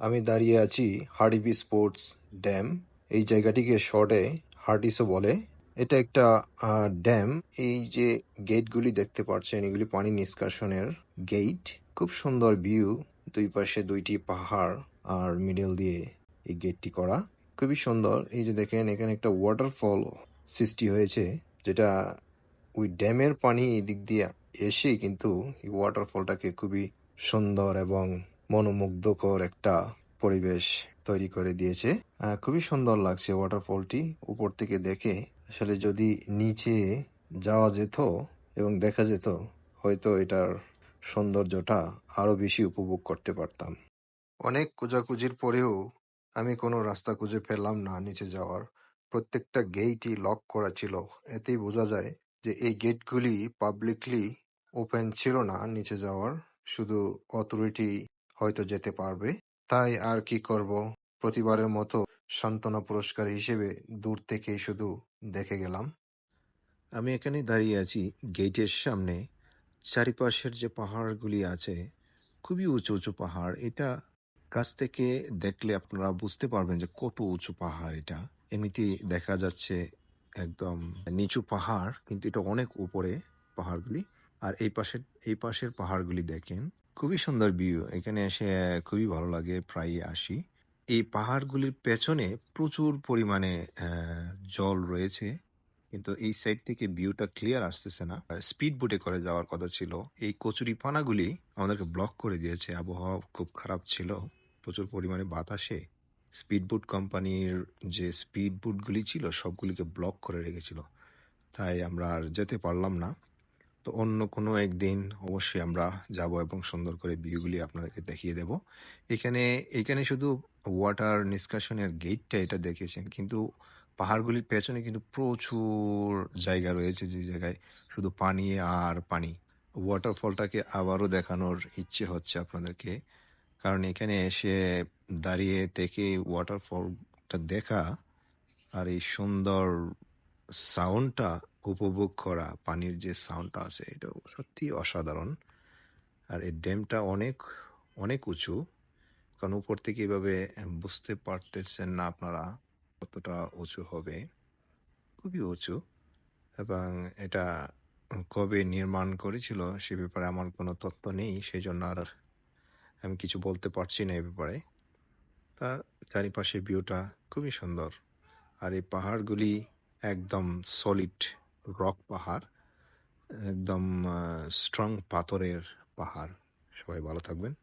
আমি দাঁড়িয়ে আছি হার্ডিবি স্পোর্টস ড্যাম। এই জায়গাটিকে শর্টে হার্ডিসও বলে। এটা একটা ড্যাম। এই যে গেটগুলি দেখতে পাচ্ছেন, এগুলি পানি নিষ্কাশনের গেট। খুব সুন্দর ভিউ, দুই পাশে দুইটি পাহাড় আর মিডল দিয়ে এই গেটটি করা। খুবই সুন্দর। এই যে দেখেন, এখানে একটা ওয়াটারফল সৃষ্টি হয়েছে, যেটা ওই ড্যামের পানি এই দিক দিয়ে এসে কিন্তু এই ওয়াটারফলটাকে খুবই সুন্দর এবং মনোমুগ্ধকর একটা পরিবেশ তৈরি করে দিয়েছে। খুবই সুন্দর লাগছে ওয়াটারফলটি উপর থেকে দেখে। আসলে যদি নিচে যাওয়া যেত এবং দেখা যেত, হয়তো এটার সৌন্দর্যটা আরো বেশি উপভোগ করতে পারতাম। অনেক খোঁজাখুঁজির পরেও আমি কোনো রাস্তা খুঁজে পেলাম না নিচে যাওয়ার। প্রত্যেকটা গেটই লক করা ছিল। এতেই বোঝা যায় যে এই গেটগুলি পাবলিকলি ওপেন ছিল না নিচে যাওয়ার। শুধু অথরিটি হয়তো যেতে পারবে। তাই আর কি করব, প্রতিবারের মতো সান্ত্বনা পুরস্কার হিসেবে দূর থেকেই শুধু দেখে গেলাম। আমি এখানে দাঁড়িয়ে আছি গেটের সামনে। চারিপাশের যে পাহাড়গুলি আছে, খুবই উঁচু উঁচু পাহাড়। এটা কাছ থেকে দেখলে আপনারা বুঝতে পারবেন যে কত উঁচু পাহাড় এটা। এমনিতেই দেখা যাচ্ছে একদম নিচু পাহাড়, কিন্তু এটা অনেক উপরে পাহাড়গুলি। আর এই পাশের পাহাড়গুলি দেখেন, খুবই সুন্দর ভিউ। এখানে এসে খুবই ভালো লাগে, প্রায়ই আসি। এই পাহাড়গুলির পেছনে প্রচুর পরিমাণে জল রয়েছে, কিন্তু এই সাইড থেকে ভিউটা ক্লিয়ার আসতেছে না। স্পিড বোটে করে যাওয়ার কথা ছিল। এই কচুরি পানাগুলি আমাদেরকে ব্লক করে দিয়েছে। আবহাওয়া খুব খারাপ ছিল, প্রচুর পরিমাণে বাতাসে স্পিড বোট কোম্পানির যে স্পিড বোটগুলি ছিল সবগুলিকে ব্লক করে রেখেছিল। তাই আমরা আর যেতে পারলাম না। তো অন্য কোনো একদিন অবশ্যই আমরা যাব এবং সুন্দর করে ভিউগুলি আপনাদেরকে দেখিয়ে দেব। এখানে এখানে শুধু ওয়াটার নিষ্কাশনের গেটটা এটা দেখেছেন, কিন্তু পাহাড়গুলির পেছনে কিন্তু প্রচুর জায়গা রয়েছে, যে জায়গায় শুধু পানি আর পানি। ওয়াটারফলটাকে আবারও দেখানোর ইচ্ছে হচ্ছে আপনাদেরকে, কারণ এখানে এসে দাঁড়িয়ে থেকে ওয়াটারফলটা দেখা আর এই সুন্দর সাউন্ডটা উপভোগ করা, পানির যে সাউন্ডটা আছে, এটা সত্যি অসাধারণ। আর এই ড্যামটা অনেক অনেক উঁচু, কারণ উপর থেকে এভাবে বুঝতে পারতেছেন না আপনারা কতটা উঁচু হবে। খুবই উঁচু। এবং এটা কবে নির্মাণ করেছিল সে ব্যাপারে আমার কোনো তথ্য নেই, সেই জন্য আর আমি কিছু বলতে পারছি না এ ব্যাপারে। তা চারিপাশে ভিউটা খুবই সুন্দর। আর এই পাহাড়গুলি একদম সলিড রক পাহাড়, একদম স্ট্রং পাথরের পাহাড়। সবাই ভালো থাকবেন।